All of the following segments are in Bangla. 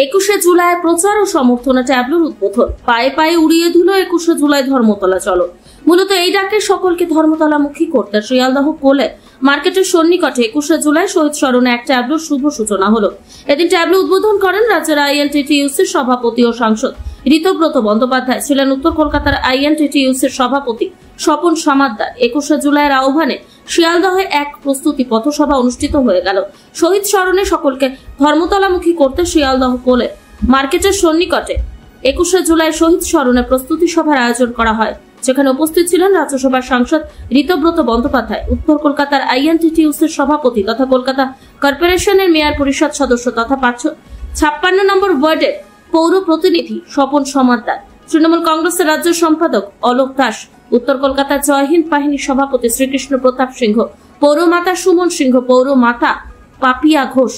21শে জুলাই প্রচার ও সমর্থনে ট্যাবলোর উদ্বোধন। পায়ে পায়ে উড়িয়ে দিল 21শে জুলাই ধর্মতলা চলো। মূলত এই ডাকে সকলকে ধর্মতলামুখী করতে শিয়ালদহ কোলে মার্কেটের সন্নিকটে 21শে জুলাই শহীদ স্মরণে এক ট্যাবলোর শুভ সূচনা হলো। এদিন ট্যাবলো উদ্বোধন করেন রাজ্যের আইএনটিটিইউসির সভাপতি ও সাংসদ ঋতব্রত বন্দ্যোপাধ্যায়। ছিলেন উত্তর কলকাতার আইএনটিটিইউসির সভাপতি স্বপন সমাদ্দার। 21শে জুলাইয়ের আহ্বানে শিয়ালদহে এক প্রস্তুতি পথসভা অনুষ্ঠিত হয়ে গেল। শহীদ স্মরণে সকলকে ধর্মতলামুখী করতে শিয়ালদহ কোলে মার্কেটের সন্নিকটে 21শে জুলাই শহীদ স্মরণে প্রস্তুতি সভার আয়োজন করা হয়, যেখানে উপস্থিত ছিলেন রাজ্যসভার সাংসদ ঋতব্রত বন্দ্যোপাধ্যায়, উত্তর কলকাতার আইএনটিটিইউসির সভাপতি তথা কলকাতা কর্পোরেশনের মেয়র পরিষদ সদস্য তথা 56 নম্বর ওয়ার্ডের পৌর প্রতিনিধি স্বপন সমাদ্দার, তৃণমূল কংগ্রেসের রাজ্য সম্পাদক অলোক দাস, উত্তর কলকাতা জয় হিন্দ বাহিনীর সভাপতি শ্রীকৃষ্ণ প্রতাপ সিংহ, পৌরমাতা সুমন সিংহ, পৌরমাতা পাপিয়া ঘোষ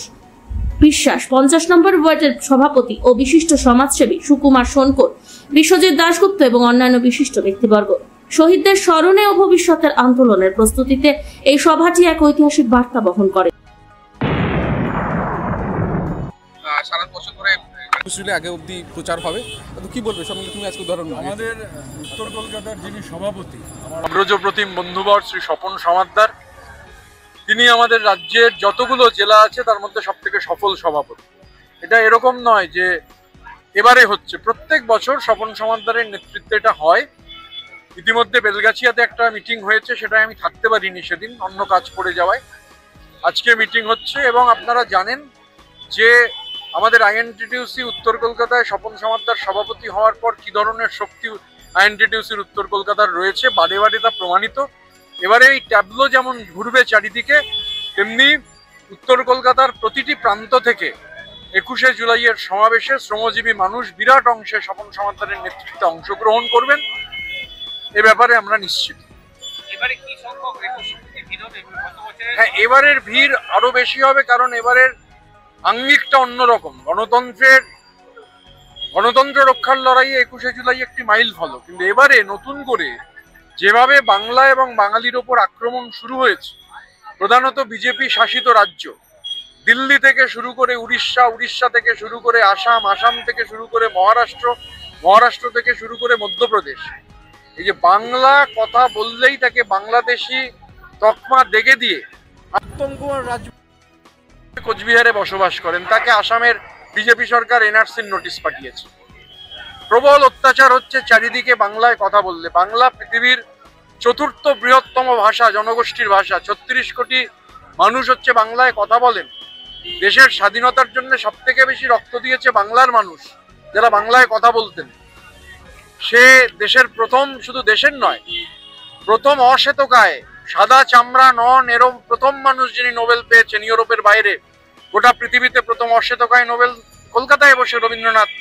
বিশ্বাস, 50 নম্বর ওয়ার্ডের সভাপতি ও বিশিষ্ট সমাজসেবী সুকুমার সোনকর, বিশ্বজিৎ দাশগুপ্ত এবং অন্যান্য বিশিষ্ট ব্যক্তিবর্গ। শহীদদের স্মরণে ও ভবিষ্যতের আন্দোলনের প্রস্তুতিতে এই সভাটি এক ঐতিহাসিক বার্তা বহন করে। সারা বছর ধরে আগে অবধি প্রচার হবে, কি বলবে সম্বন্ধে তুমি আজকে উদাহরণ? আমাদের উত্তর কলকাতার যিনি সভাপতি অগ্রজপ্রতিম বন্ধুবর শ্রী স্বপন সমাদ্দার, তিনি আমাদের রাজ্যের যতগুলো জেলা আছে তার মধ্যে সব থেকে সফল সভাপতি। এটা এরকম নয় যে এবারে হচ্ছে, প্রত্যেক বছর স্বপন সমাদ্দারের নেতৃত্বে এটা হয়। ইতিমধ্যে বেলগাছিয়াতে একটা মিটিং হয়েছে, সেটা আমি থাকতে পারিনি সেদিন, অন্য কাজ পড়ে যাওয়ায়। আজকে মিটিং হচ্ছে এবং আপনারা জানেন যে আমাদের আইএনটিটিইউসি উত্তর কলকাতায় স্বপন সমাদ্দার সভাপতি হওয়ার পর কি ধরনের শক্তি আইএনটিটিইউসির উত্তর কলকাতার রয়েছে, বারে বারে তা প্রমাণিত। এবারে এই ট্যাবলো যেমন ঘুরবে চারিদিকে, তেমনি উত্তর কলকাতার প্রতিটি প্রান্ত থেকে 21শে জুলাইয়ের সমাবেশে শ্রমজীবী মানুষ বিরাট অংশে স্বপন সমাদ্দারের নেতৃত্বে অংশগ্রহণ করবেন, এ ব্যাপারে আমরা নিশ্চিত। হ্যাঁ, এবারের ভিড় আরো বেশি হবে, কারণ এবারের আঙ্গিকটা অন্যরকম। গণতন্ত্র রক্ষার লড়াইয়ে 21শে জুলাই একটি মাইল ফলক, কিন্তু এবারে নতুন করে যেভাবে বাংলা এবং বাঙালির ওপর আক্রমণ শুরু হয়েছে, প্রধানত বিজেপি শাসিত রাজ্য দিল্লি থেকে শুরু করে উড়িষ্যা, উড়িষ্যা থেকে শুরু করে আসাম, আসাম থেকে শুরু করে মহারাষ্ট্র, মহারাষ্ট্র থেকে শুরু করে মধ্যপ্রদেশ, এই যে বাংলা কথা বললেই তাকে বাংলাদেশি তকমা দেখে দিয়ে আতঙ্ক রাজ্য কোচবিহারে বসবাস করেন, তাকে আসামের বিজেপি সরকার এনআরসির নোটিশ পাঠিয়েছে। প্রবল অত্যাচার হচ্ছে চারিদিকে বাংলায় কথা বললে। বাংলা পৃথিবীর 4র্থ বৃহত্তম ভাষা, জনগোষ্ঠীর ভাষা। 36 কোটি মানুষ হচ্ছে বাংলায় কথা বলেন। দেশের স্বাধীনতার জন্য সব থেকে বেশি রক্ত দিয়েছে বাংলার মানুষ, যারা বাংলায় কথা বলতেন। সে দেশের প্রথম, শুধু দেশের নয়, প্রথম অশ্বেতকায় সাদা চামড়া নন এরম প্রথম মানুষ যিনি নোবেল পেয়েছেন ইউরোপের বাইরে, গোটা পৃথিবীতে প্রথম অশ্বেতকায় নোবেল কলকাতায় বসে রবীন্দ্রনাথ।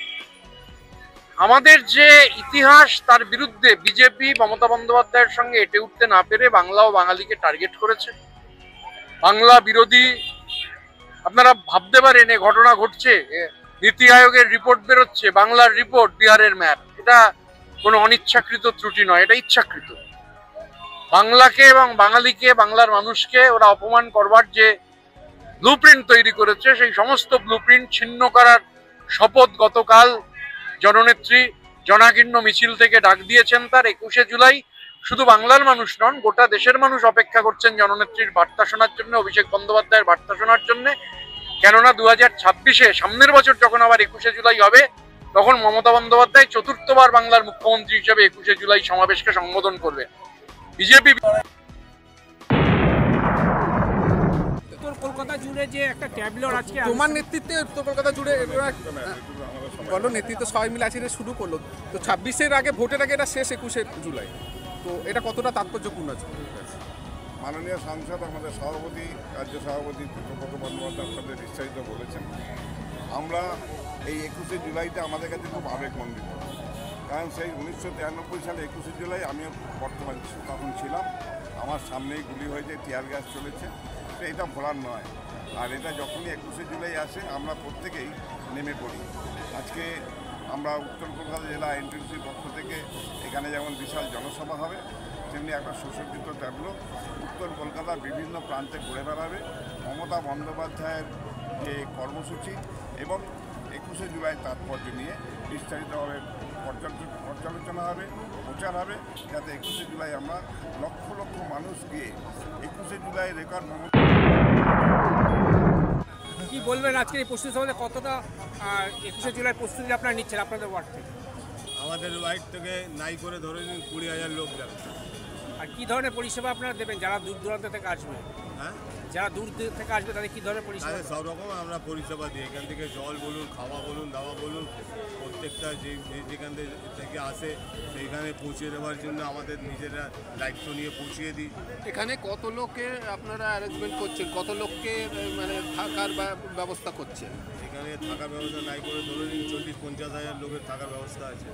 আমাদের যে ইতিহাস, তার বিরুদ্ধে বিজেপি মমতা বন্দ্যোপাধ্যায়ের সঙ্গে এটে উঠতে না পেরে বাংলা ও বাঙালিকে টার্গেট করেছে। বাংলা বিরোধী, আপনারা ভাবতে পারেন এ ঘটনা ঘটছে, নীতি আয়োগের রিপোর্ট বেরোচ্ছে, বাংলার রিপোর্ট, বিহারের ম্যাপ। এটা কোনো অনিচ্ছাকৃত ত্রুটি নয়, এটা ইচ্ছাকৃত। বাংলাকে এবং বাঙালিকে, বাংলার মানুষকে ওরা অপমান করবার যে ব্লুপ্রিন্ট তৈরি করেছে, সেই সমস্ত ব্লুপ্রিন্ট ছিন্ন করার শপথ গতকাল জননেত্রী জনাকীর্ণ মিছিল থেকে ডাক দিয়েছেন। তার 21শে জুলাই শুধু বাংলার মানুষ নন, গোটা দেশের মানুষ অপেক্ষা করছেন জননেত্রীর বার্তা শোনার জন্য, অভিষেক বন্দ্যোপাধ্যায়ের বার্তা শোনার জন্য। কেননা 2026-এ সামনের বছর যখন আবার 21শে জুলাই হবে, তখন মমতা বন্দ্যোপাধ্যায় 4র্থবার বাংলার মুখ্যমন্ত্রী হিসেবে 21শে জুলাই সমাবেশকে সম্বোধন করবে। বিজেপি কলকাতা জুড়ে যে একটা ট্যাবলোর আজকে তোমার নেতৃত্বে উত্তর কলকাতা জুড়ে বলো, নেতৃত্ব সবাই মিলে আজকে শুরু করলো, তো 26-এর আগে, ভোটের আগে এটা শেষ 21শে জুলাই, তো এটা কতটা তাৎপর্যপূর্ণ আছে? মাননীয় সাংসদ, আমাদের সভাপতি, রাজ্য সভাপতি ঋতব্রত বন্দ্যোপাধ্যায় আপনাদের নিশ্চয়িত বলেছেন, আমরা এই 21শে জুলাইটা আমাদের কাছে খুব আবেগমণ্ডিত। কারণ সেই 1993 সালে 21শে জুলাই আমিও বর্তমানে তখন ছিলাম, আমার সামনেই গুলি হয়েছে, টিয়ার গ্যাস চলেছে, তো এটা ভোলার নয়। আর এটা যখনই 21শে জুলাই আসে আমরা প্রত্যেকেই নেমে পড়ি। আজকে আমরা উত্তর কলকাতা জেলা আইএনটিটিইউসির পক্ষ থেকে এখানে যেমন বিশাল জনসভা হবে, তেমনি একটা সুসজ্জিত ট্যাবলো উত্তর কলকাতার বিভিন্ন প্রান্তে ঘুরে বেড়াবে। মমতা বন্দ্যোপাধ্যায়ের যে কর্মসূচি এবং 21শে জুলাই তাৎপর্য নিয়ে বিস্তারিতভাবে পর্যালোচনা হবে, প্রচার হবে, যাতে 21শে জুলাই আমরা লক্ষ লক্ষ মানুষ গিয়ে 21শে জুলাই রেকর্ড কি বলবেন আজকে এই প্রস্তুতি সম্বন্ধে, কতটা 21শে জুলাই প্রস্তুতি আপনারা নিচ্ছেন আপনাদের ওয়ার্ড থেকে? আমাদের ওয়ার্ড থেকে নাই করে ধরে নিন 20,000 লোক যাবে। আর কি ধরনের পরিষেবা আপনারা দেবেন যারা দূর দূরান্ত থেকে আসবে? হ্যাঁ, যারা দূর থেকে আসবে তাদের কি ধরনের পরিষেবা? তাদের সব রকম আমরা পরিষেবা দিই। এখান থেকে জল বলুন, খাওয়া বলুন, দাওয়া বলুন, প্রত্যেকটা যেখান থেকে আসে সেইখানে পৌঁছে দেওয়ার জন্য আমাদের নিজেরা দায়িত্ব নিয়ে পৌঁছিয়ে দিই। এখানে কত লোকের আপনারা অ্যারেঞ্জমেন্ট করছেন, কত লোককে মানে থাকার ব্যবস্থা করছেন? এখানে থাকার ব্যবস্থা নাই করে ধরে নিন 40-50 হাজার লোকের থাকার ব্যবস্থা আছে।